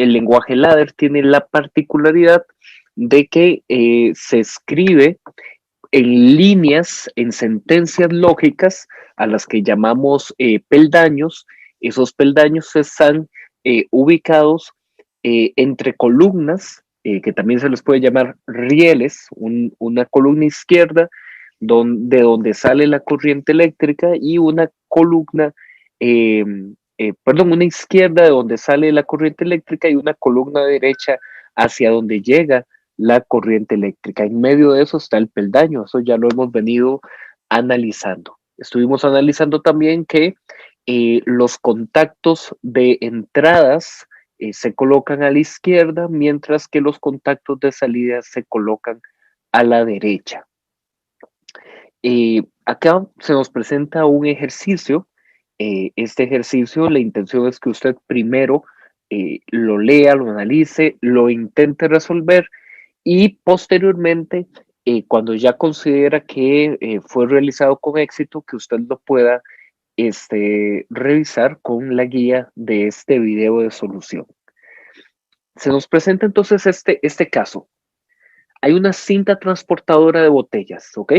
el lenguaje ladder tiene la particularidad de que se escribe en líneas, en sentencias lógicas a las que llamamos peldaños. Esos peldaños están ubicados entre columnas, que también se les puede llamar rieles, una columna izquierda de donde sale la corriente eléctrica y una columna, perdón, una izquierda de donde sale la corriente eléctrica y una columna derecha hacia donde llega la corriente eléctrica. En medio de eso está el peldaño, eso ya lo hemos venido analizando. Estuvimos analizando también que los contactos de entradas se colocan a la izquierda, mientras que los contactos de salida se colocan a la derecha. Acá se nos presenta un ejercicio. Este ejercicio, la intención es que usted primero lo lea, lo analice, lo intente resolver y posteriormente, cuando ya considera que fue realizado con éxito, que usted lo pueda revisar con la guía de este video de solución. Se nos presenta entonces este caso. Hay una cinta transportadora de botellas, ¿ok?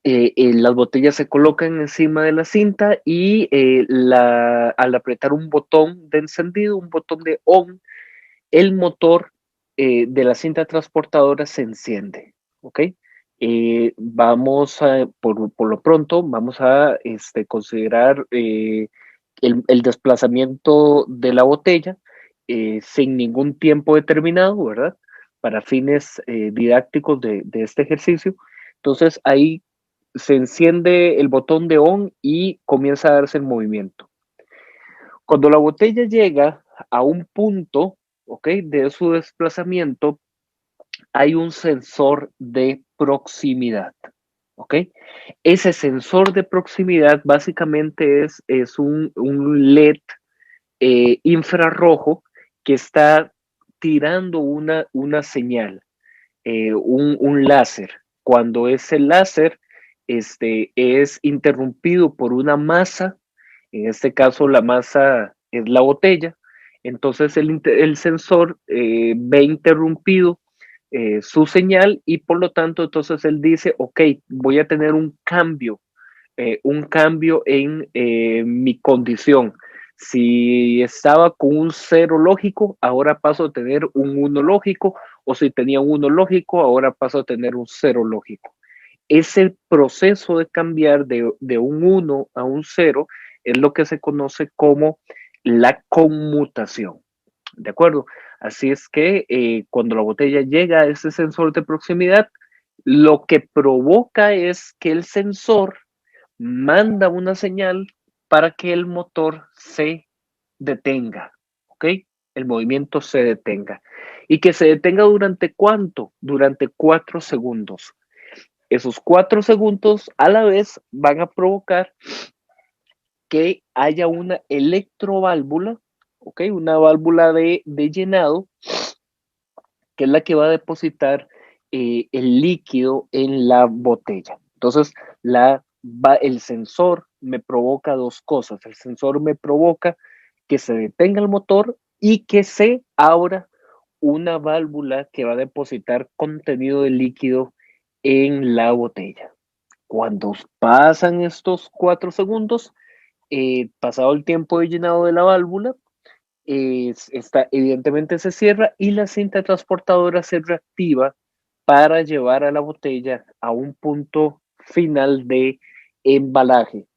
Las botellas se colocan encima de la cinta y al apretar un botón de encendido, un botón de on, el motor de la cinta transportadora se enciende, ¿ok? Por lo pronto, vamos a considerar el desplazamiento de la botella sin ningún tiempo determinado, ¿verdad? Para fines didácticos de este ejercicio. Entonces, ahí se enciende el botón de on y comienza a darse el movimiento. Cuando la botella llega a un punto, ¿ok? De su desplazamiento, hay un sensor de proximidad, ¿ok? Ese sensor de proximidad básicamente es un LED infrarrojo que está tirando una señal, un láser. Cuando ese láser es interrumpido por una masa, en este caso la masa es la botella, entonces el sensor ve interrumpido su señal y por lo tanto entonces él dice, ok, voy a tener un cambio en mi condición. Si estaba con un cero lógico, ahora paso a tener un uno lógico, o si tenía un uno lógico, ahora paso a tener un cero lógico. Ese proceso de cambiar de un 1 a un 0 es lo que se conoce como la conmutación. ¿De acuerdo? Así es que cuando la botella llega a ese sensor de proximidad, lo que provoca es que el sensor manda una señal para que el motor se detenga, ¿ok? El movimiento se detenga. ¿Y que se detenga durante cuánto? Durante 4 segundos. Esos 4 segundos a la vez van a provocar que haya una electroválvula, ¿ok? Una válvula de llenado, que es la que va a depositar el líquido en la botella. Entonces, el sensor me provoca dos cosas. El sensor me provoca que se detenga el motor y que se abra una válvula que va a depositar contenido de líquido en la botella. Cuando pasan estos 4 segundos, pasado el tiempo de llenado de la válvula, evidentemente se cierra y la cinta transportadora se reactiva para llevar a la botella a un punto final de embalaje,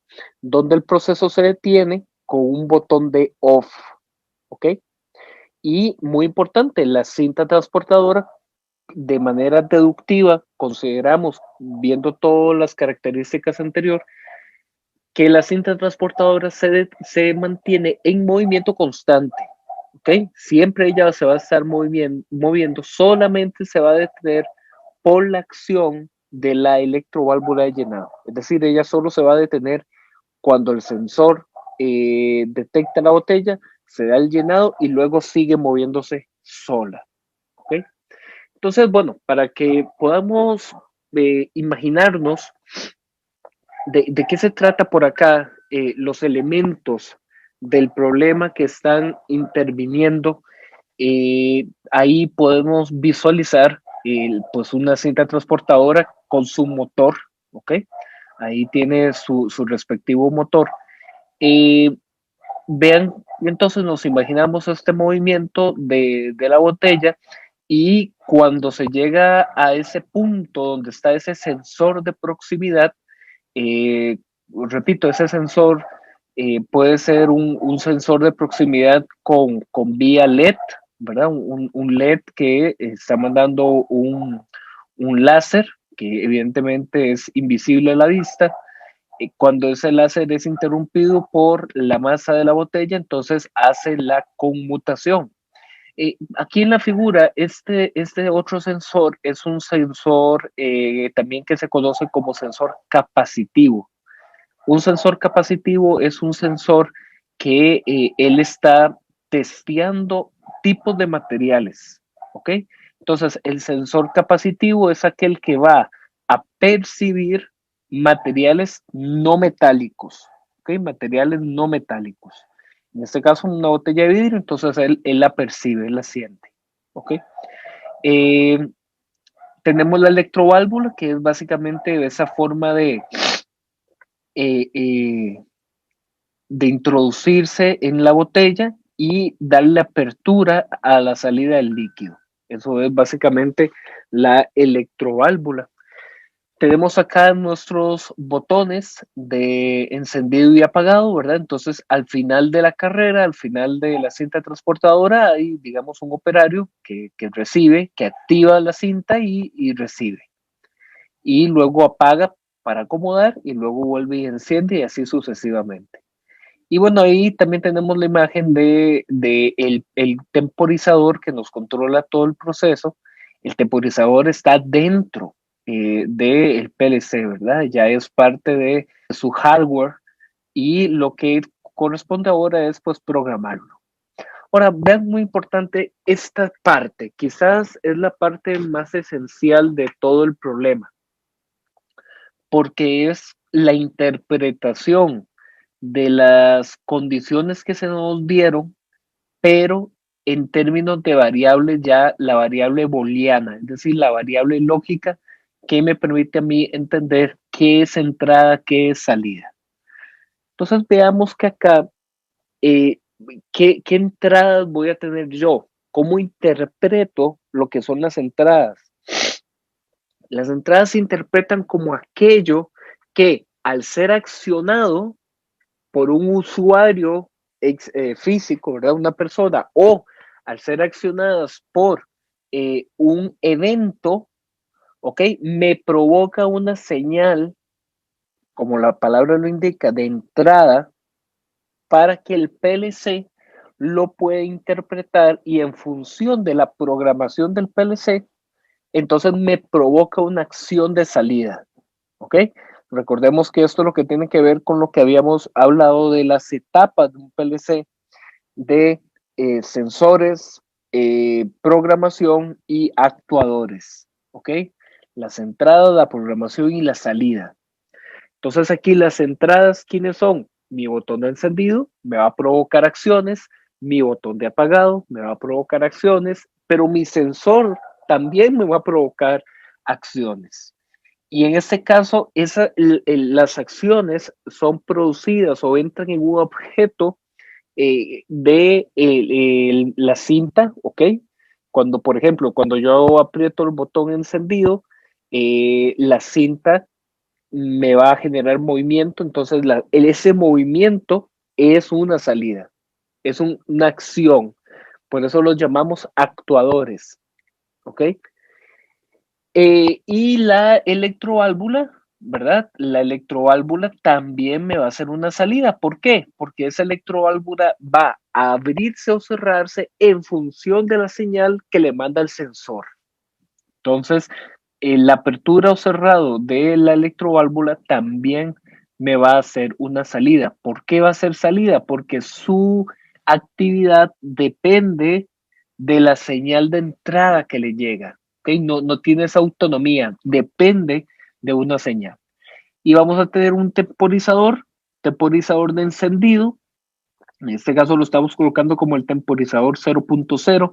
donde el proceso se detiene con un botón de off, ¿ok? Y muy importante, la cinta transportadora, de manera deductiva, consideramos, viendo todas las características anteriores, que la cinta transportadora se mantiene en movimiento constante, ¿ok? Siempre ella se va a estar moviendo, solamente se va a detener por la acción de la electroválvula de llenado. Es decir, ella solo se va a detener cuando el sensor detecta la botella, se da el llenado y luego sigue moviéndose sola, ¿ok? Entonces, bueno, para que podamos imaginarnos de qué se trata por acá, los elementos del problema que están interviniendo. Ahí podemos visualizar pues una cinta transportadora con su motor, ¿ok? Ahí tiene su respectivo motor. Eh, Vean, entonces nos imaginamos este movimiento de la botella y cuando se llega a ese punto donde está ese sensor de proximidad, repito, ese sensor puede ser un sensor de proximidad con vía LED, ¿verdad? Un LED que está mandando un láser que evidentemente es invisible a la vista. Cuando ese láser es interrumpido por la masa de la botella, entonces hace la conmutación. Aquí en la figura, este otro sensor es un sensor también que se conoce como sensor capacitivo. Un sensor capacitivo es un sensor que él está testeando tipos de materiales, ¿ok? Entonces, el sensor capacitivo es aquel que va a percibir materiales no metálicos, ¿ok? Materiales no metálicos. En este caso, una botella de vidrio, entonces él la percibe, él la siente, ¿ok? Eh, Tenemos la electroválvula, que es básicamente esa forma eh, eh, de introducirse en la botella y darle apertura a la salida del líquido. Eso es básicamente la electroválvula. Tenemos acá nuestros botones de encendido y apagado, ¿verdad? Entonces, al final de la carrera, al final de la cinta transportadora, hay, digamos, un operario que recibe, que activa la cinta y recibe. Y luego apaga para acomodar y luego vuelve y enciende y así sucesivamente. Y bueno, ahí también tenemos la imagen de el temporizador que nos controla todo el proceso. El temporizador está dentro del PLC, ¿verdad? Ya es parte de su hardware y lo que corresponde ahora es pues programarlo. Ahora, vean muy importante esta parte, quizás es la parte más esencial de todo el problema, porque es la interpretación de las condiciones que se nos dieron, pero en términos de variables ya la variable booleana, es decir, la variable lógica que me permite a mí entender qué es entrada, qué es salida. Entonces veamos que acá, eh, ¿qué entradas voy a tener yo? ¿Cómo interpreto lo que son las entradas? Las entradas se interpretan como aquello que al ser accionado por un usuario físico, ¿verdad? Una persona, o al ser accionadas por un evento, ¿ok? Me provoca una señal, como la palabra lo indica, de entrada para que el PLC lo pueda interpretar y en función de la programación del PLC, entonces me provoca una acción de salida, ¿ok? Recordemos que esto es lo que tiene que ver con lo que habíamos hablado de las etapas de un PLC, de sensores, programación y actuadores, ¿ok? Las entradas, la programación y la salida. Entonces aquí las entradas, ¿quiénes son? Mi botón de encendido me va a provocar acciones, mi botón de apagado me va a provocar acciones, pero mi sensor también me va a provocar acciones. Y en este caso, las acciones son producidas o entran en un objeto de la cinta, ¿ok? Cuando, por ejemplo, cuando yo aprieto el botón encendido, la cinta me va a generar movimiento, entonces ese movimiento es una salida, es una acción, por eso los llamamos actuadores, ¿ok? Y la electroválvula, ¿verdad? La electroválvula también me va a hacer una salida. ¿Por qué? Porque esa electroválvula va a abrirse o cerrarse en función de la señal que le manda el sensor. Entonces, la apertura o cerrado de la electroválvula también me va a hacer una salida. ¿Por qué va a ser salida? Porque su actividad depende de la señal de entrada que le llega. ¿Okay? No tiene esa autonomía, depende de una señal. Y vamos a tener un temporizador de encendido, En este caso lo estamos colocando como el temporizador 0.0,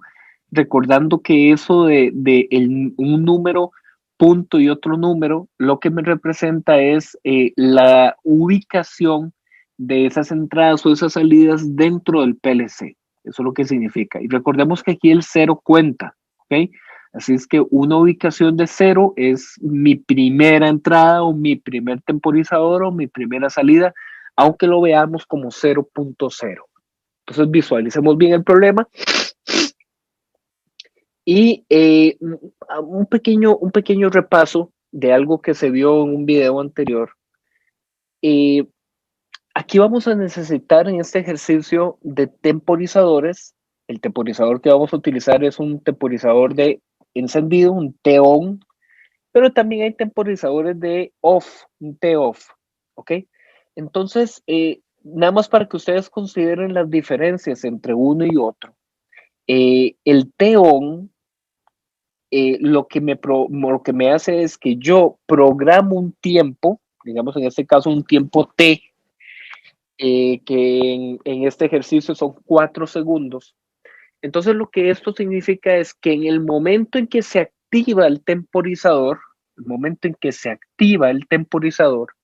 recordando que eso un número, punto y otro número, lo que me representa es la ubicación de esas entradas o esas salidas dentro del PLC. Eso es lo que significa. Y recordemos que aquí el cero cuenta, ¿ok? Así es que una ubicación de cero es mi primera entrada o mi primer temporizador o mi primera salida, aunque lo veamos como 0.0. Entonces visualicemos bien el problema y un pequeño repaso de algo que se vio en un video anterior. Eh, Aquí vamos a necesitar en este ejercicio de temporizadores. El temporizador que vamos a utilizar es un temporizador de encendido, un T-on, pero también hay temporizadores de off, un T-off, ¿ok? Entonces, nada más para que ustedes consideren las diferencias entre uno y otro. El T-on lo que me hace es que yo programo un tiempo, digamos en este caso un tiempo T, que en este ejercicio son 4 segundos. Entonces lo que esto significa es que en el momento en que se activa el temporizador, el momento en que se activa el temporizador,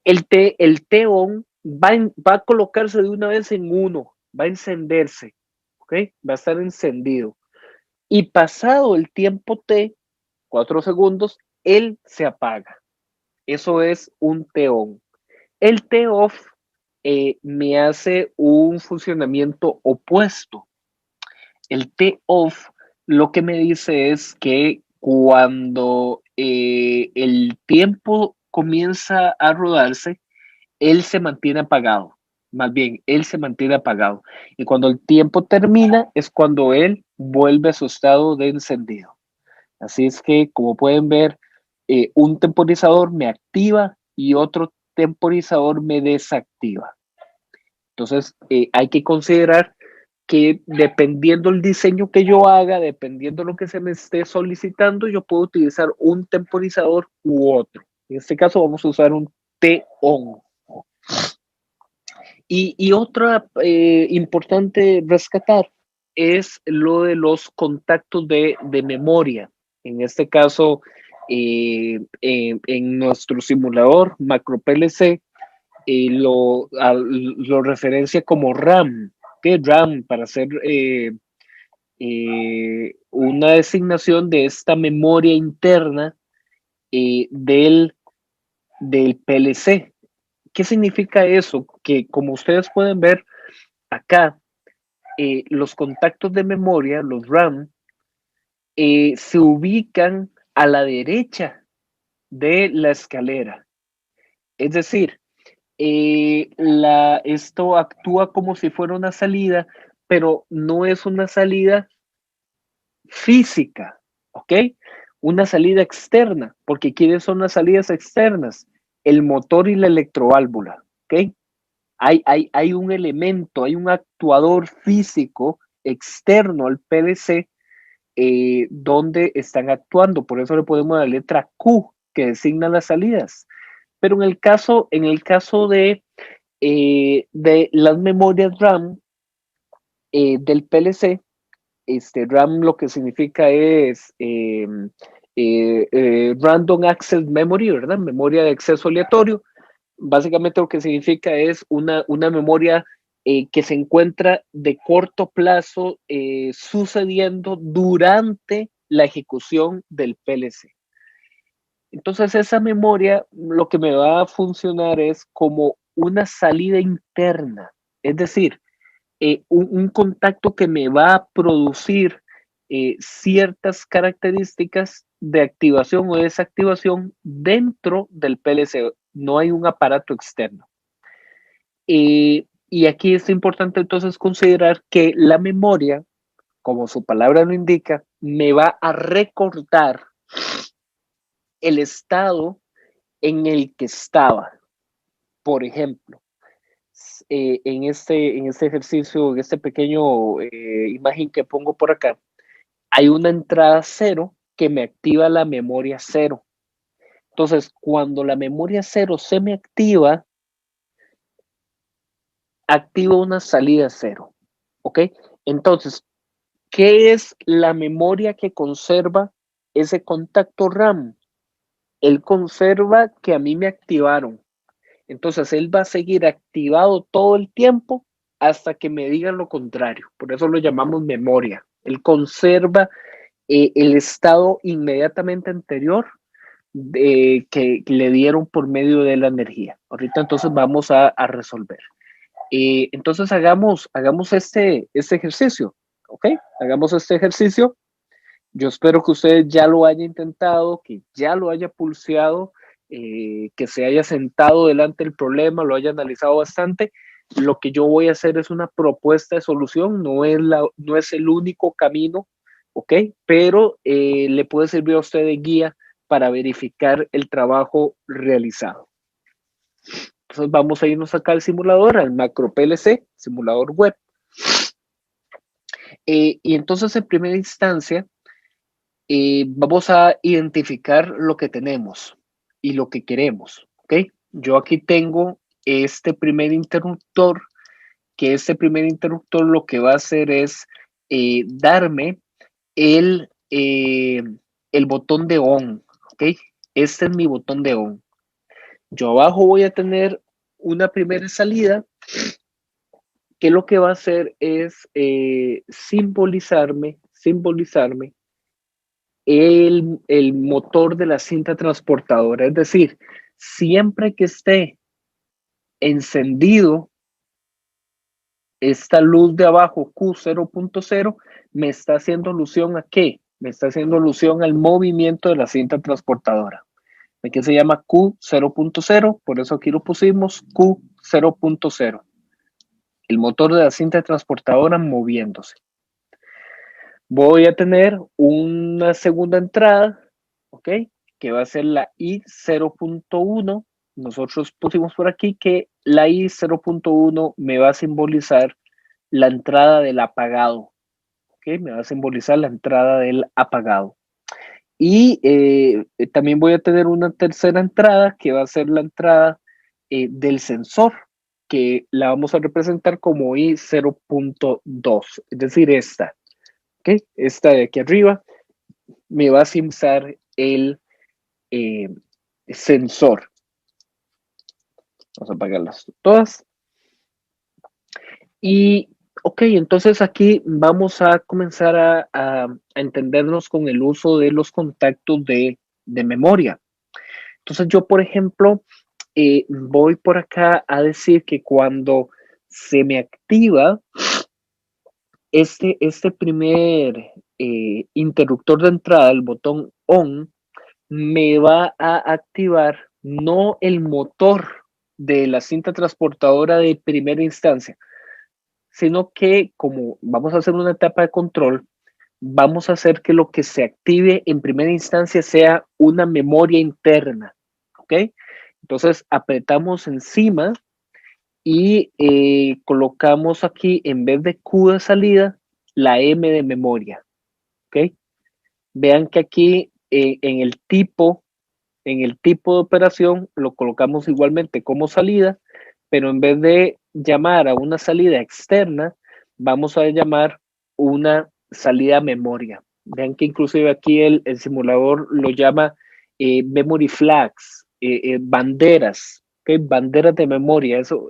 el T-on va a colocarse de una vez en uno, va a encenderse, ¿ok? Va a estar encendido. Y pasado el tiempo T, 4 segundos, él se apaga. Eso es un T-on. El T-off me hace un funcionamiento opuesto. El T-off lo que me dice es que cuando el tiempo comienza a rodarse, él se mantiene apagado. Más bien, él se mantiene apagado. Y cuando el tiempo termina es cuando él vuelve a su estado de encendido. Así es que, como pueden ver, un temporizador me activa y otro temporizador me desactiva. Entonces, hay que considerar que dependiendo el diseño que yo haga, dependiendo lo que se me esté solicitando, yo puedo utilizar un temporizador u otro. En este caso vamos a usar un T-on. Y otra importante rescatar es lo de los contactos de memoria. En este caso, en nuestro simulador MacroPLC, lo referencia como RAM, que RAM para hacer una designación de esta memoria interna del PLC. ¿Qué significa eso? Que como ustedes pueden ver acá, los contactos de memoria, los RAM, se ubican a la derecha de la escalera. Es decir, esto actúa como si fuera una salida, pero no es una salida física, ¿ok? Una salida externa, porque ¿quiénes son las salidas externas? El motor y la electroválvula, ¿ok? Hay un elemento, hay un actuador físico externo al PLC donde están actuando, por eso le ponemos la letra Q que designa las salidas. Pero en el caso de las memorias RAM del PLC, RAM lo que significa es Random Access Memory, ¿verdad? Memoria de acceso aleatorio. Básicamente lo que significa es una memoria que se encuentra de corto plazo sucediendo durante la ejecución del PLC. Entonces esa memoria lo que me va a funcionar es como una salida interna, es decir, un contacto que me va a producir ciertas características de activación o desactivación dentro del PLC. No hay un aparato externo. Y aquí es importante entonces considerar que la memoria, como su palabra lo indica, me va a recordar el estado en el que estaba. Por ejemplo, en este ejercicio, en este pequeño imagen que pongo por acá, hay una entrada cero que me activa la memoria cero. Entonces, cuando la memoria cero se me activa, activa una salida cero, ¿ok? Entonces, ¿qué es la memoria que conserva ese contacto RAM? Él conserva que a mí me activaron. Entonces, él va a seguir activado todo el tiempo hasta que me digan lo contrario. Por eso lo llamamos memoria. Él conserva el estado inmediatamente anterior que le dieron por medio de la energía. Ahorita entonces vamos a resolver. Entonces hagamos este ejercicio, ¿ok? Hagamos este ejercicio. Yo espero que usted ya lo haya intentado, que ya lo haya pulseado, que se haya sentado delante del problema, lo haya analizado bastante. Lo que yo voy a hacer es una propuesta de solución, no es el único camino, ¿ok? Pero le puede servir a usted de guía para verificar el trabajo realizado. Entonces vamos a irnos acá al simulador, al macro PLC, simulador web. Y entonces en primera instancia vamos a identificar lo que tenemos y lo que queremos, ¿ok? Yo aquí tengo este primer interruptor, que este primer interruptor lo que va a hacer es darme el, eh, el botón de on, ¿ok? Este es mi botón de on. Yo abajo voy a tener una primera salida que lo que va a hacer es simbolizarme el motor de la cinta transportadora. Es decir, siempre que esté encendido esta luz de abajo Q0.0, me está haciendo alusión a qué? Me está haciendo alusión al movimiento de la cinta transportadora. Aquí se llama Q0.0, por eso aquí lo pusimos Q0.0. El motor de la cinta transportadora moviéndose. Voy a tener una segunda entrada, ¿ok? Que va a ser la I0.1. Nosotros pusimos por aquí que la I0.1 me va a simbolizar la entrada del apagado, ¿ok? Me va a simbolizar la entrada del apagado. Y también voy a tener una tercera entrada que va a ser la entrada del sensor, que la vamos a representar como I0.2, es decir, esta. ¿Okay? Esta de aquí arriba me va a simbolizar el sensor. Vamos a apagarlas todas. Y, ok, entonces aquí vamos a comenzar a entendernos con el uso de los contactos de memoria. Entonces yo, por ejemplo, voy por acá a decir que cuando se me activa este primer interruptor de entrada, el botón ON, me va a activar no el motor de la cinta transportadora de primera instancia, sino que como vamos a hacer una etapa de control, vamos a hacer que lo que se active en primera instancia sea una memoria interna, ¿ok? Entonces apretamos encima y colocamos aquí en vez de Q de salida, la M de memoria, ¿ok? Vean que aquí en el tipo de operación lo colocamos igualmente como salida, pero en vez de llamar a una salida externa, vamos a llamar una salida memoria. Vean que inclusive aquí el simulador lo llama memory flags, banderas, ¿okay? Banderas de memoria. Eso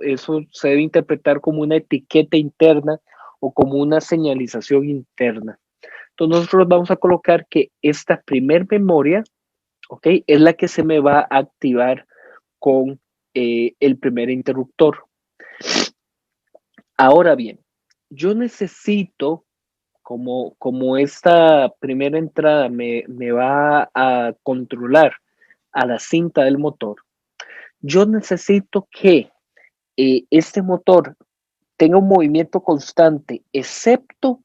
se debe interpretar como una etiqueta interna o como una señalización interna. Entonces nosotros vamos a colocar que esta primer memoria, ¿ok? Es la que se me va a activar con el primer interruptor. Ahora bien, yo necesito, como esta primera entrada me va a controlar a la cinta del motor, yo necesito que este motor tenga un movimiento constante, excepto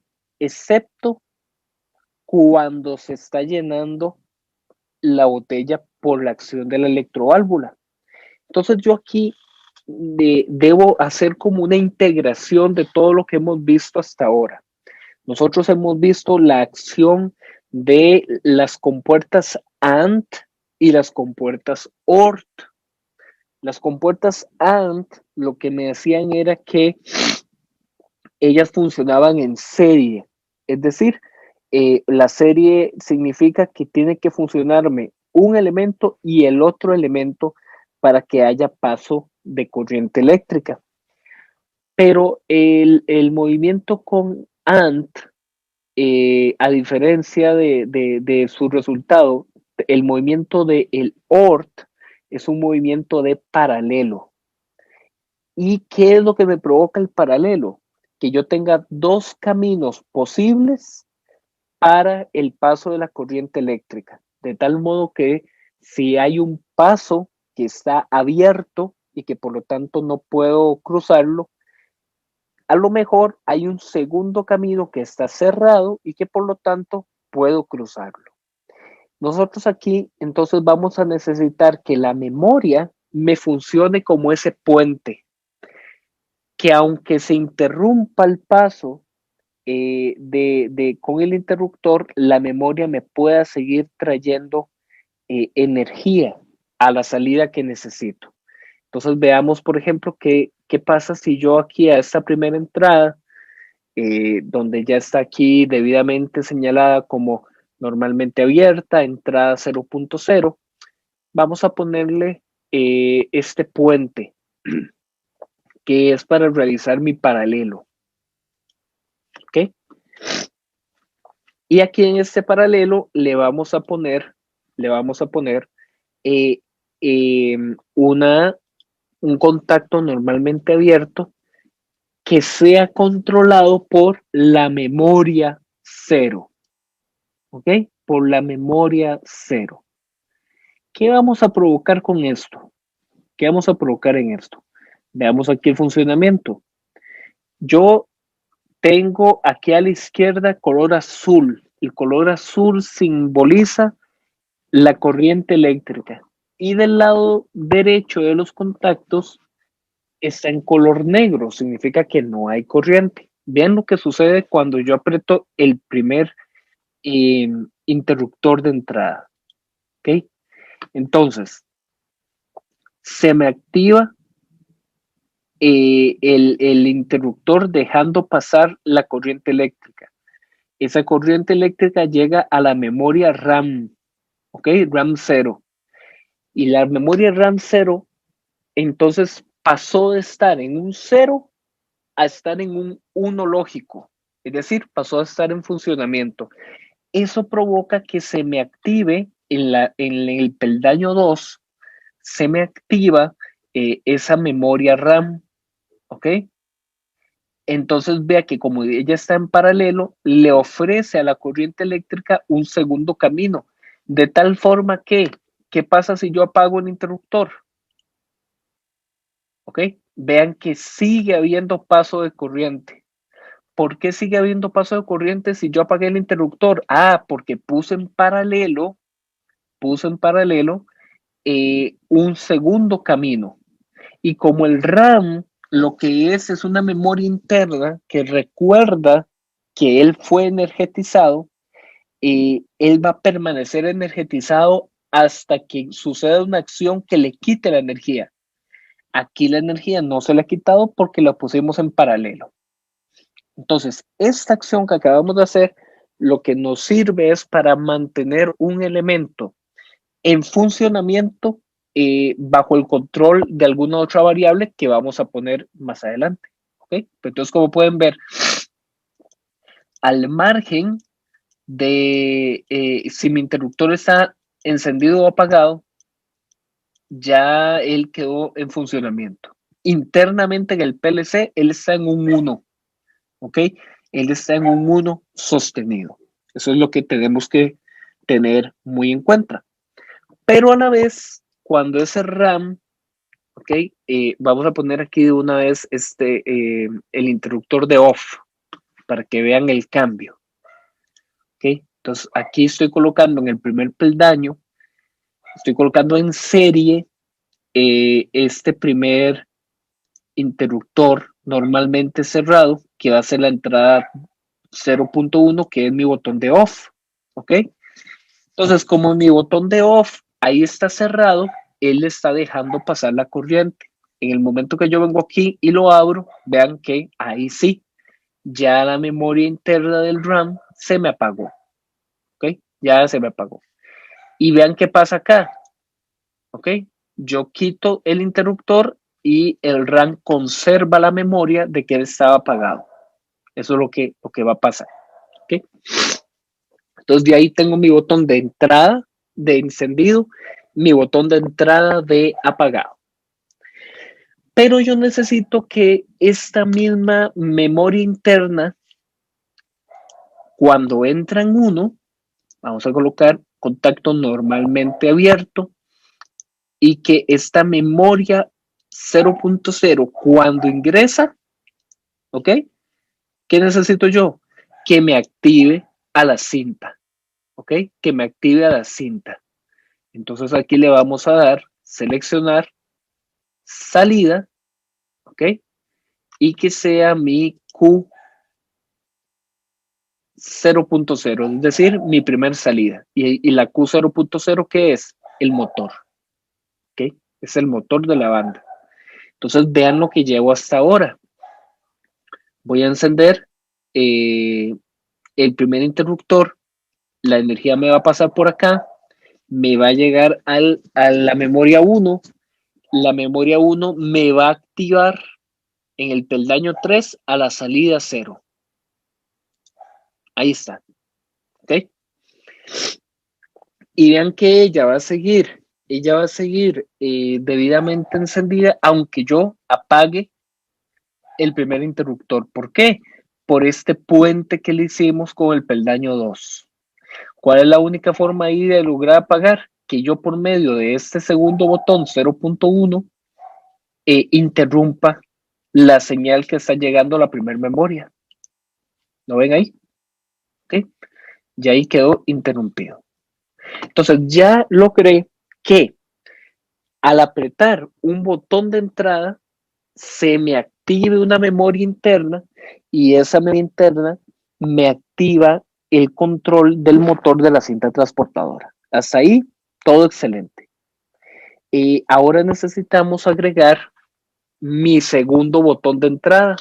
cuando se está llenando la botella por la acción de la electroválvula. Entonces yo aquí debo hacer como una integración de todo lo que hemos visto hasta ahora. Nosotros hemos visto la acción de las compuertas AND y las compuertas OR. Las compuertas AND lo que me decían era que ellas funcionaban en serie. Es decir, la serie significa que tiene que funcionarme un elemento y el otro elemento para que haya paso de corriente eléctrica. Pero el movimiento con ANT, a diferencia de su resultado, el movimiento del ORT es un movimiento de paralelo. ¿Y qué es lo que me provoca el paralelo? Que yo tenga dos caminos posibles para el paso de la corriente eléctrica, de tal modo que si hay un paso que está abierto y que por lo tanto no puedo cruzarlo, a lo mejor hay un segundo camino que está cerrado y que por lo tanto puedo cruzarlo. Nosotros aquí entonces vamos a necesitar que la memoria me funcione como ese puente, que aunque se interrumpa el paso con el interruptor, la memoria me pueda seguir trayendo energía a la salida que necesito. Entonces veamos, por ejemplo, qué pasa si yo aquí a esta primera entrada, donde ya está aquí debidamente señalada como normalmente abierta, entrada 0.0, vamos a ponerle este puente, que es para realizar mi paralelo. ¿Ok? Y aquí en este paralelo le vamos a poner eh, eh, un contacto normalmente abierto que sea controlado por la memoria cero. ¿Ok? Por la memoria cero. ¿Qué vamos a provocar con esto? ¿Qué vamos a provocar en esto? Veamos aquí el funcionamiento. Yo tengo aquí a la izquierda color azul. El color azul simboliza la corriente eléctrica. Y del lado derecho de los contactos está en color negro, significa que no hay corriente. Vean lo que sucede cuando yo aprieto el primer interruptor de entrada. ¿Ok? Entonces, se me activa el interruptor dejando pasar la corriente eléctrica. Esa corriente eléctrica llega a la memoria RAM, ¿ok? RAM 0. Y la memoria RAM 0, entonces pasó de estar en un 0 a estar en un 1 lógico. Es decir, pasó a estar en funcionamiento. Eso provoca que se me active en el peldaño 2, se me activa esa memoria RAM, ¿ok? Entonces vea que como ella está en paralelo, le ofrece a la corriente eléctrica un segundo camino, de tal forma que, ¿qué pasa si yo apago el interruptor? ¿Ok? Vean que sigue habiendo paso de corriente. ¿Por qué sigue habiendo paso de corriente si yo apagué el interruptor? Ah, porque puse en paralelo un segundo camino. Y como el RAM lo que es una memoria interna que recuerda que él fue energetizado, él va a permanecer energetizado hasta que suceda una acción que le quite la energía. Aquí la energía no se le ha quitado porque la pusimos en paralelo. Entonces, esta acción que acabamos de hacer, lo que nos sirve es para mantener un elemento en funcionamiento bajo el control de alguna otra variable que vamos a poner más adelante. ¿Okay? Entonces, como pueden ver, al margen de si mi interruptor está encendido o apagado, ya él quedó en funcionamiento. Internamente en el PLC, él está en un 1, ¿ok? Él está en un 1 sostenido. Eso es lo que tenemos que tener muy en cuenta. Pero a la vez, cuando ese RAM, ¿ok? Vamos a poner aquí de una vez el interruptor de off para que vean el cambio. ¿Ok? Entonces aquí estoy colocando en el primer peldaño, estoy colocando en serie este primer interruptor normalmente cerrado, que va a ser la entrada 0.1, que es mi botón de off. ¿Ok? Entonces, como mi botón de off ahí está cerrado, él está dejando pasar la corriente. En el momento que yo vengo aquí y lo abro, vean que ahí sí, ya la memoria interna del RAM se me apagó. ¿Ok? Ya se me apagó. Y vean qué pasa acá. ¿Ok? Yo quito el interruptor y el RAM conserva la memoria de que él estaba apagado. Eso es lo que va a pasar. ¿Ok? Entonces de ahí tengo mi botón de entrada de encendido, mi botón de entrada de apagado. Pero yo necesito que esta misma memoria interna, cuando entra en uno, vamos a colocar contacto normalmente abierto, y que esta memoria 0.0 cuando ingresa, ¿ok? ¿Qué necesito yo? Que me active a la cinta, ¿ok? Que me active a la cinta. Entonces aquí le vamos a dar seleccionar salida, ¿ok? Y que sea mi Q 0.0, es decir, mi primer salida. Y la Q 0.0, ¿qué es? El motor, ¿ok? Es el motor de la banda. Entonces vean lo que llevo hasta ahora. Voy a encender el primer interruptor, la energía me va a pasar por acá, me va a llegar a la memoria 1, la memoria 1 me va a activar en el peldaño 3 a la salida 0. Ahí está. ¿Ok? Y vean que ella va a seguir debidamente encendida, aunque yo apague el primer interruptor. ¿Por qué? Por este puente que le hicimos con el peldaño 2. ¿Cuál es la única forma ahí de lograr apagar? Que yo por medio de este segundo botón 0.1 interrumpa la señal que está llegando a la primera memoria. ¿Lo ven ahí? ¿Ok? Ya ahí quedó interrumpido. Entonces ya logré que al apretar un botón de entrada se me active una memoria interna y esa memoria interna me activa el control del motor de la cinta transportadora. Hasta ahí, todo excelente. Ahora necesitamos agregar mi segundo botón de entrada,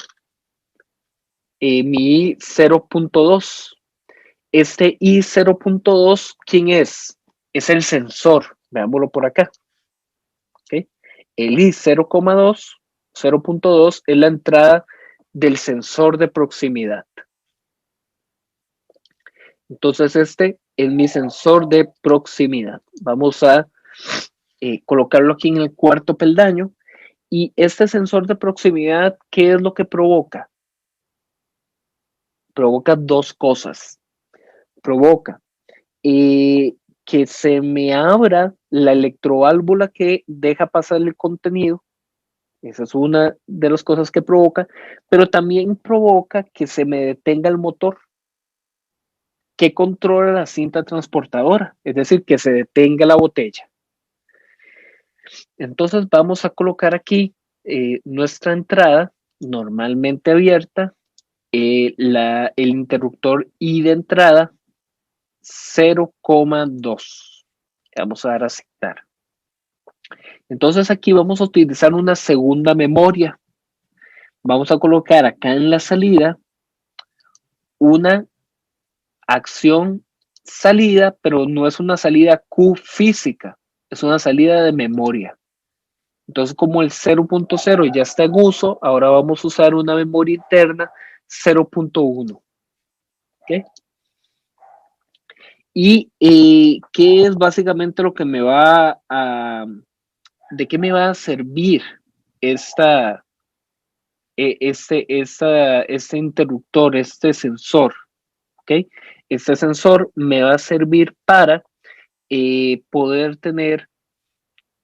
mi I0.2. Este I0.2, ¿quién es? Es el sensor. Veámoslo por acá. ¿Okay? El I0.2 0.2 es la entrada del sensor de proximidad. Entonces este es mi sensor de proximidad. Vamos a colocarlo aquí en el cuarto peldaño. Y este sensor de proximidad, ¿qué es lo que provoca? Provoca dos cosas. Provoca que se me abra la electroválvula que deja pasar el contenido. Esa es una de las cosas que provoca, pero también provoca que se me detenga el motor que controla la cinta transportadora, es decir, que se detenga la botella. Entonces vamos a colocar aquí nuestra entrada normalmente abierta, el interruptor I de entrada 0,2. Vamos a dar a aceptar. Entonces aquí vamos a utilizar una segunda memoria. Vamos a colocar acá en la salida una acción salida, pero no es una salida Q física, es una salida de memoria. Entonces, como el 0.0 ya está en uso, ahora vamos a usar una memoria interna 0.1. ¿Okay? Y ¿qué es básicamente lo que me va a, de qué me va a servir esta, este interruptor, este sensor? ¿Okay? Este sensor me va a servir para poder tener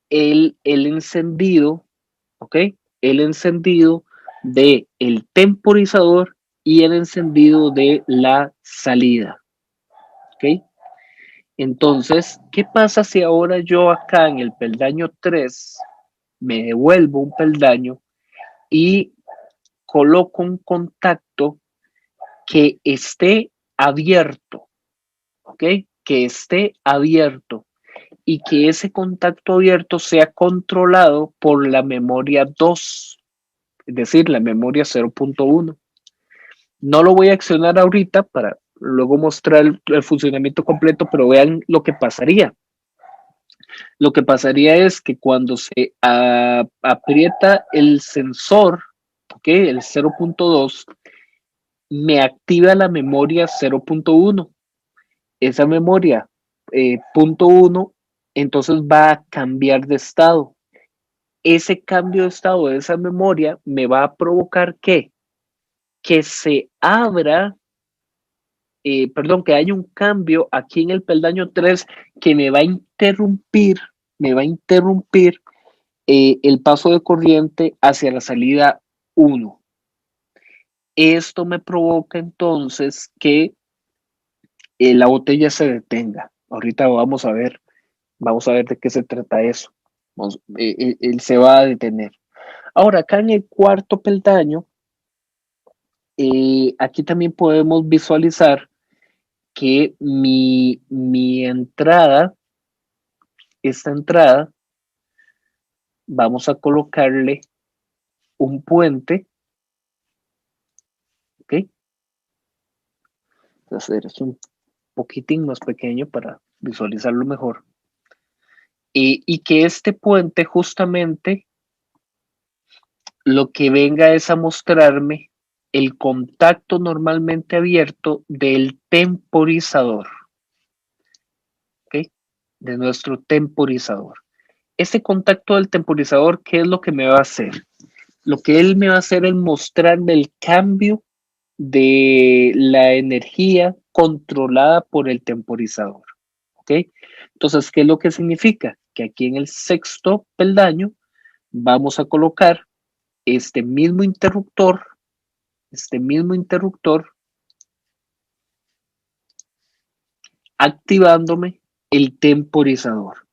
el encendido, ¿ok? El encendido de el temporizador y el encendido de la salida, ¿ok? Entonces, ¿qué pasa si ahora yo acá en el peldaño 3 me devuelvo un peldaño y coloco un contacto que esté abierto, ¿ok? Que esté abierto. y que ese contacto abierto sea controlado por la memoria 2, es decir, la memoria 0.1. No lo voy a accionar ahorita para luego mostrar el funcionamiento completo, pero vean lo que pasaría. Lo que pasaría es que cuando se aprieta el sensor, ¿okay? El 0.2, me activa la memoria 0.1. Esa memoria punto 1, entonces va a cambiar de estado. Ese cambio de estado de esa memoria me va a provocar que se abra, perdón, que haya un cambio aquí en el peldaño 3 que me va a interrumpir el paso de corriente hacia la salida 1. Esto me provoca entonces que la botella se detenga. Ahorita vamos a ver de qué se trata eso. Él se va a detener. Ahora, acá en el cuarto peldaño, aquí también podemos visualizar que mi entrada, esta entrada, vamos a colocarle un puente, ¿ok? Entonces es un poquitín más pequeño para visualizarlo mejor. Y que este puente justamente lo que venga es a mostrarme el contacto normalmente abierto del temporizador, ¿ok? De nuestro temporizador. Este contacto del temporizador, ¿qué es lo que me va a hacer? Lo que él me va a hacer es mostrarme el cambio de la energía controlada por el temporizador, ¿ok? Entonces, ¿qué es lo que significa? Que aquí en el sexto peldaño vamos a colocar este mismo interruptor, activándome el temporizador.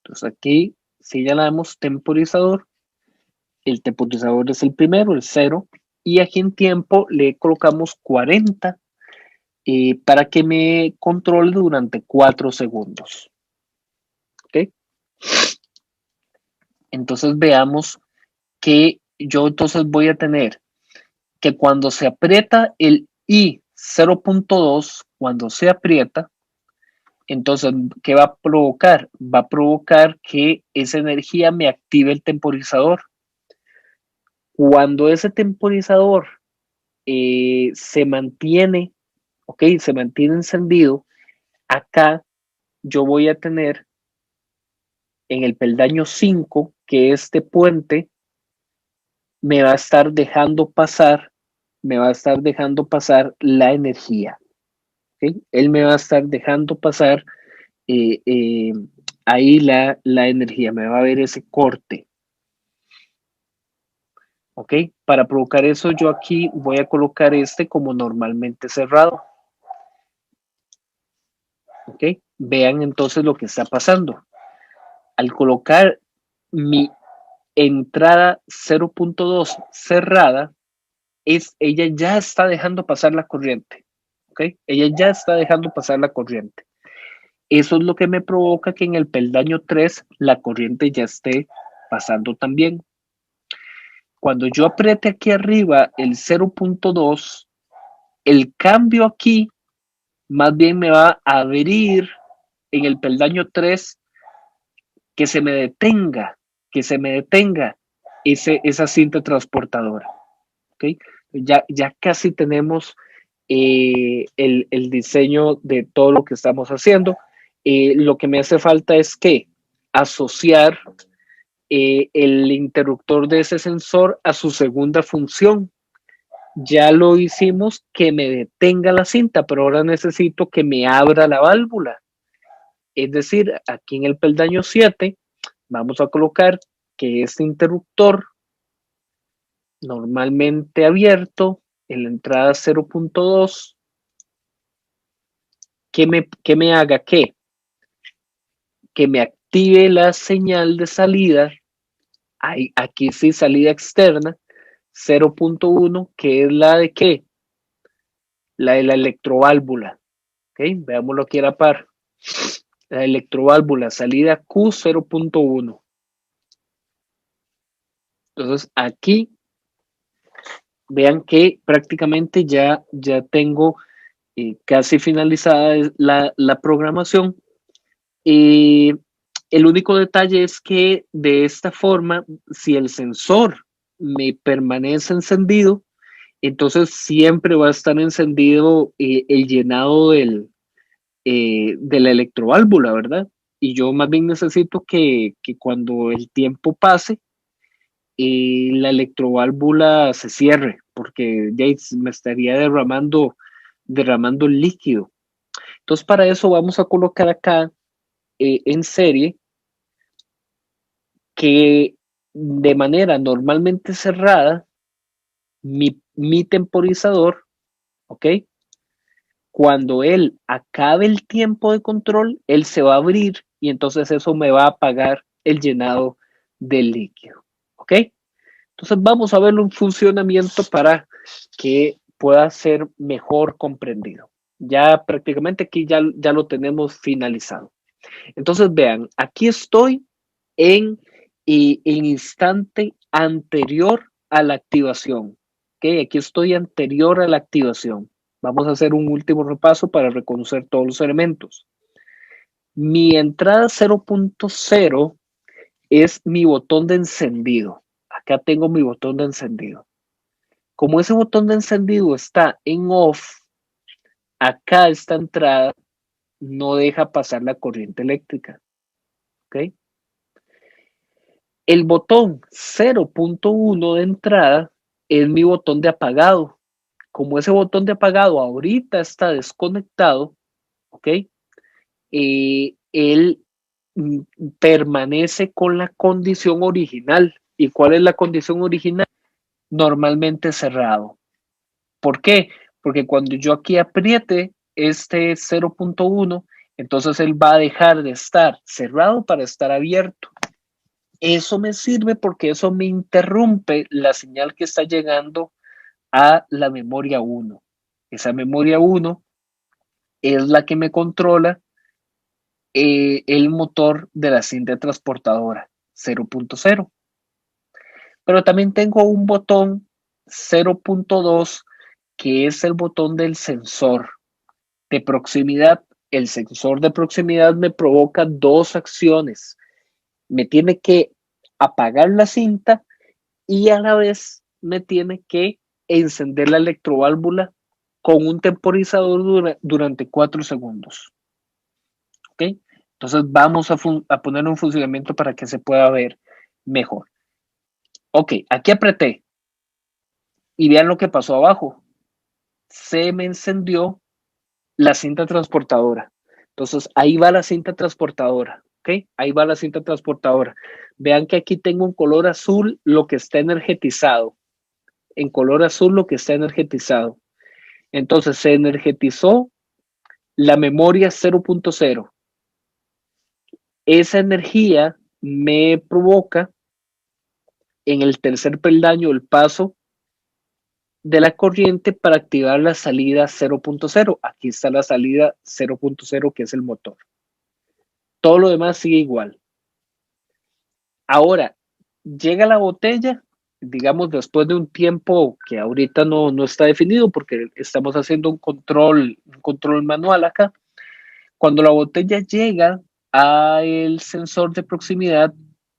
Entonces aquí señalamos temporizador. El temporizador es el primero, el 0. Y aquí en tiempo le colocamos 40 para que me controle durante 4 segundos. ¿Ok? Entonces veamos que yo entonces voy a tener que cuando se aprieta el I 0.2, cuando se aprieta, entonces, ¿qué va a provocar? Va a provocar que esa energía me active el temporizador. Cuando ese temporizador se mantiene, ok, se mantiene encendido, acá yo voy a tener en el peldaño 5 que este puente me va a estar dejando pasar, la energía. ¿Okay? Él me va a estar dejando pasar eh, eh, ahí la energía, me va a ver ese corte. ¿Ok? Para provocar eso, yo aquí voy a colocar este como normalmente cerrado. ¿Ok? Vean entonces lo que está pasando. Al colocar mi entrada 0.2 cerrada, ella ya está dejando pasar la corriente. ¿Ok? Ella ya está dejando pasar la corriente. Eso es lo que me provoca que en el peldaño 3 la corriente ya esté pasando también. Cuando yo apriete aquí arriba el 0.2, el cambio aquí más bien me va a abrir en el peldaño 3 que se me detenga, esa cinta transportadora. ¿Okay? Ya casi tenemos el diseño de todo lo que estamos haciendo. Lo que me hace falta es que asociar el interruptor de ese sensor a su segunda función. Ya lo hicimos que me detenga la cinta, pero ahora necesito que me abra la válvula. Es decir, aquí en el peldaño 7 vamos a colocar que este interruptor normalmente abierto en la entrada 0.2 que me haga que me active la señal de salida. Aquí sí, salida externa 0.1, que es la de qué? La de la electroválvula. ¿Okay? Veámoslo aquí a la par. la electroválvula salida Q0.1. Entonces aquí vean que prácticamente ya tengo casi finalizada la programación. El único detalle es que de esta forma, si el sensor me permanece encendido, entonces siempre va a estar encendido el llenado de la electroválvula, ¿verdad? Y yo más bien necesito que cuando el tiempo pase, la electroválvula se cierre, porque ya me estaría derramando líquido. Entonces, para eso vamos a colocar acá en serie que de manera normalmente cerrada, mi temporizador, ¿ok? Cuando él acabe el tiempo de control, él se va a abrir y entonces eso me va a apagar el llenado del líquido, ¿ok? Entonces vamos a verlo en funcionamiento para que pueda ser mejor comprendido. Ya prácticamente aquí ya lo tenemos finalizado. Entonces vean, aquí estoy en instante anterior a la activación. ¿Okay? Aquí estoy anterior a la activación. Vamos a hacer un último repaso para reconocer todos los elementos. Mi entrada 0.0 es mi botón de encendido. Acá tengo mi botón de encendido. Como ese botón de encendido está en off, acá esta entrada no deja pasar la corriente eléctrica. ¿Ok? El botón 0.1 de entrada es mi botón de apagado. Como ese botón de apagado ahorita está desconectado, ¿ok? Él permanece con la condición original. ¿Y cuál es la condición original? Normalmente cerrado. ¿Por qué? Porque cuando yo aquí apriete este 0.1, entonces él va a dejar de estar cerrado para estar abierto. Eso me sirve porque eso me interrumpe la señal que está llegando a la memoria 1. Esa memoria 1 es la que me controla el motor de la cinta transportadora 0.0. Pero también tengo un botón 0.2 que es el botón del sensor de proximidad. El sensor de proximidad me provoca dos acciones. Me tiene que apagar la cinta y a la vez me tiene que encender la electroválvula con un temporizador durante 4 segundos. ¿Ok? Entonces vamos a ponerlo en funcionamiento para que se pueda ver mejor. Ok, aquí apreté y vean lo que pasó abajo. Se me encendió la cinta transportadora. Entonces ahí va la cinta transportadora. ¿Ok? Ahí va la cinta transportadora. Vean que aquí tengo un color azul, lo que está energetizado. En color azul lo que está energetizado. Entonces se energetizó la memoria 0.0. Esa energía me provoca en el tercer peldaño el paso de la corriente para activar la salida 0.0. Aquí está la salida 0.0 que es el motor. Todo lo demás sigue igual. Ahora, llega la botella, digamos después de un tiempo que ahorita no está definido porque estamos haciendo un control manual acá. Cuando la botella llega al sensor de proximidad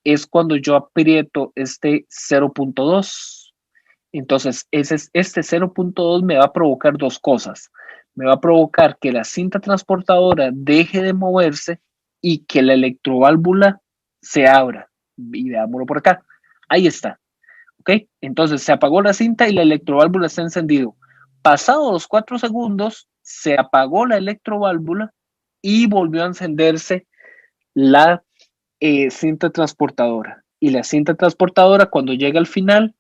es cuando yo aprieto este 0.2. Entonces, este 0.2 me va a provocar dos cosas. Me va a provocar que la cinta transportadora deje de moverse y que la electroválvula se abra. Y veámoslo por acá. Ahí está. ¿Ok? Entonces se apagó la cinta y la electroválvula está encendido. Pasados los 4 segundos, se apagó la electroválvula y volvió a encenderse la cinta transportadora. Y la cinta transportadora, cuando llega al final,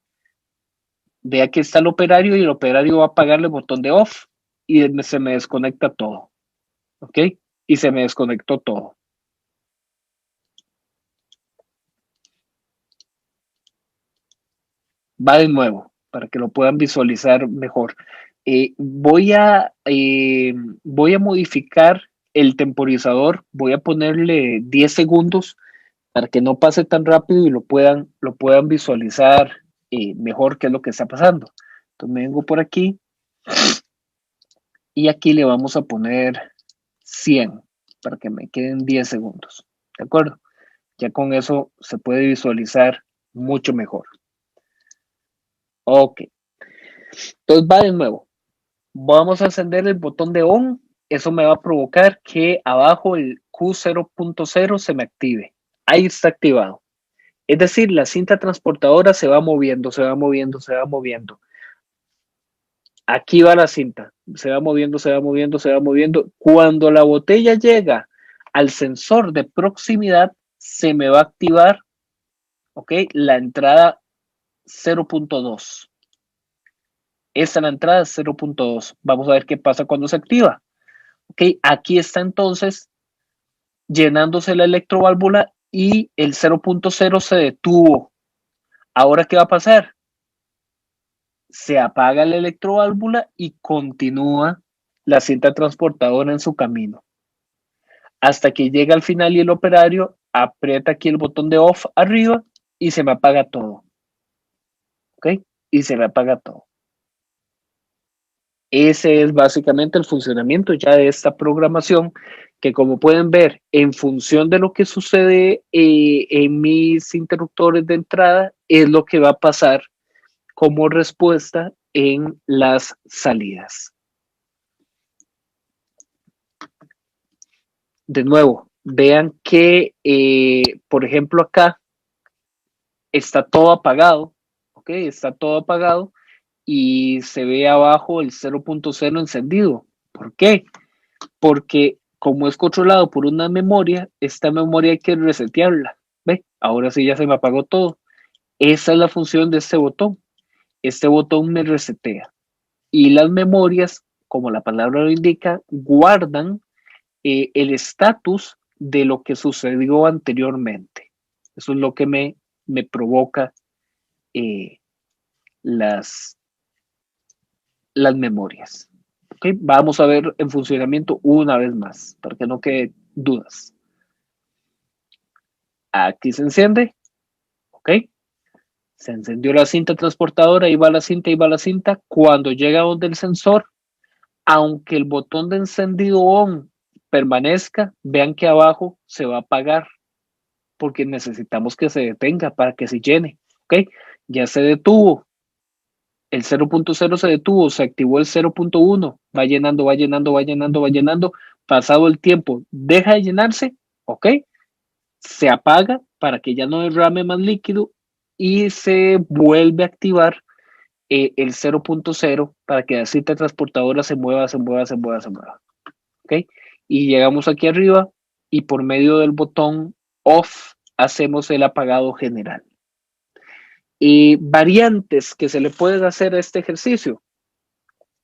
vea que está el operario y el operario va a apagarle el botón de off y se me desconecta todo. ¿Ok? Y se me desconectó todo. Va de nuevo para que lo puedan visualizar mejor. Voy a modificar el temporizador voy a ponerle 10 segundos para que no pase tan rápido y lo puedan visualizar mejor qué es lo que está pasando. Entonces me vengo por aquí y aquí le vamos a poner 100 para que me queden 10 segundos. ¿De acuerdo? Ya con eso se puede visualizar mucho mejor. Ok. Entonces va de nuevo. Vamos a encender el botón de on. Eso me va a provocar que abajo el Q0.0 se me active. Ahí está activado. Es decir, la cinta transportadora se va moviendo, se va moviendo, se va moviendo. Aquí va la cinta, se va moviendo, se va moviendo, se va moviendo. Cuando la botella llega al sensor de proximidad, se me va a activar, ¿ok? La entrada 0.2. Esta es la entrada 0.2. Vamos a ver qué pasa cuando se activa. ¿Ok? Aquí está entonces llenándose la electroválvula y el 0.0 se detuvo. Ahora, ¿qué va a pasar? Se apaga la electroválvula y continúa la cinta transportadora en su camino. Hasta que llega al final y el operario aprieta aquí el botón de off arriba y se me apaga todo. ¿Ok? Y se me apaga todo. Ese es básicamente el funcionamiento ya de esta programación que, como pueden ver, en función de lo que sucede en mis interruptores de entrada, es lo que va a pasar como respuesta en las salidas. De nuevo, vean que, por ejemplo, acá está todo apagado, ¿ok? Está todo apagado y se ve abajo el 0.0 encendido. ¿Por qué? Porque como es controlado por una memoria, esta memoria hay que resetearla. ¿Ve? Ahora sí ya se me apagó todo. Esa es la función de este botón. Este botón me resetea. Y las memorias, como la palabra lo indica, guardan el estatus de lo que sucedió anteriormente. Eso es lo que me provoca eh, las, las memorias. ¿Okay? Vamos a ver en funcionamiento una vez más, para que no quede dudas. Aquí se enciende, ¿ok? Se encendió la cinta transportadora, ahí va la cinta, ahí va la cinta. Cuando llega donde el sensor, aunque el botón de encendido on permanezca, vean que abajo se va a apagar, porque necesitamos que se detenga para que se llene, ¿ok? Ya se detuvo, el 0.0 se detuvo, se activó el 0.1, va llenando, va llenando, va llenando, va llenando. Pasado el tiempo, deja de llenarse, ¿ok? Se apaga para que ya no derrame más líquido y se vuelve a activar el 0.0 para que la cinta transportadora se mueva, se mueva, se mueva, se mueva. ¿Ok? Y llegamos aquí arriba y por medio del botón off hacemos el apagado general. Y variantes que se le pueden hacer a este ejercicio.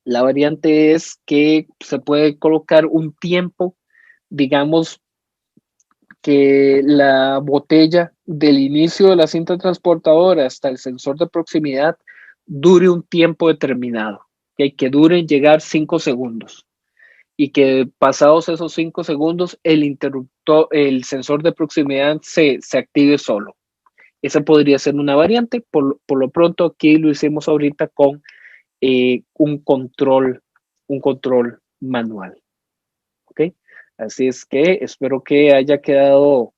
La variante es que se puede colocar un tiempo, digamos, que la botella del inicio de la cinta transportadora hasta el sensor de proximidad dure un tiempo determinado, que dure llegar 5 segundos y que pasados esos 5 segundos el interruptor, el sensor de proximidad se active solo. Esa podría ser una variante, por lo pronto aquí lo hicimos ahorita con un control manual. ¿Ok? Así es que espero que haya quedado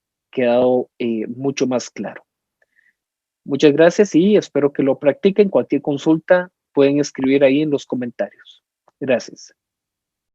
mucho más claro. Muchas gracias y espero que lo practiquen. Cualquier consulta pueden escribir ahí en los comentarios. Gracias.